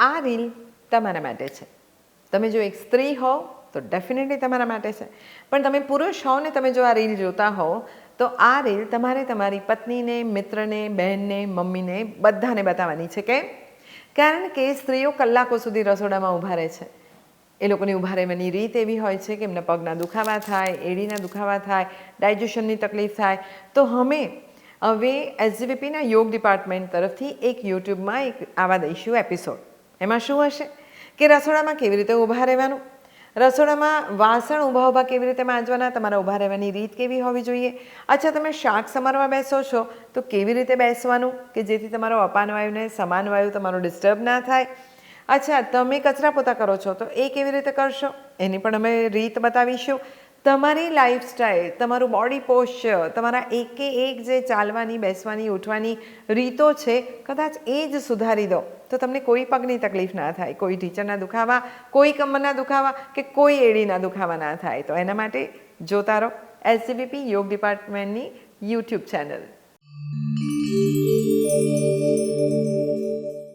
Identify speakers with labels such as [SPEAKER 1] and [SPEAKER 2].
[SPEAKER 1] આ રીલ તમારા માટે છે. તમે જો એક સ્ત્રી હોવ તો ડેફિનેટલી તમારા માટે છે, પણ તમે પુરુષ હોવ ને તમે જો આ રીલ જોતા હોવ તો આ રીલ તમારે તમારી પત્નીને, મિત્રને, બહેનને, મમ્મીને બધાને બતાવવાની છે. કેમ? કારણ કે સ્ત્રીઓ કલાકો સુધી રસોડામાં ઊભા રહે છે. એ લોકોની ઊભા રહેવાની રીત એવી હોય છે કે એમના પગના દુખાવા થાય, એડીના દુખાવા થાય, ડાયજેશનની તકલીફ થાય. તો હવે એસજીપીના યોગ ડિપાર્ટમેન્ટ તરફથી એક યુટ્યુબમાં એક આવા દઈશું એપિસોડ. એમાં શું હશે કે રસોડામાં કેવી રીતે ઊભા રહેવાનું, રસોડામાં વાસણ ઊભા કેવી રીતે માંજવાના, તમારા ઊભા રહેવાની રીત કેવી હોવી જોઈએ. અચ્છા, તમે શાક સમારવા બેસો છો તો કેવી રીતે બેસવાનું કે જેથી તમારો અપાન વાયુને સમાન વાયુ તમારો ડિસ્ટર્બ ના થાય. અચ્છા, તમે કચરા પોતા કરો છો તો એ કેવી રીતે કરશો એની પણ અમે રીત બતાવીશું. તમારી લાઈફસ્ટાઈલ, તમારું બોડી પોસ્ચર, તમારા એકે એક જે ચાલવાની, બેસવાની, ઉઠવાની રીતો છે, કદાચ એ જ સુધારી દો તો તમને કોઈ પગની તકલીફ ના થાય, કોઈ ઢીંચણના દુખાવા, કોઈ કમરના દુખાવા કે કોઈ એડીના દુખાવા ના થાય. તો એના માટે જોતા રહો એસજીપી યોગ ડિપાર્ટમેન્ટની યુટ્યુબ ચેનલ.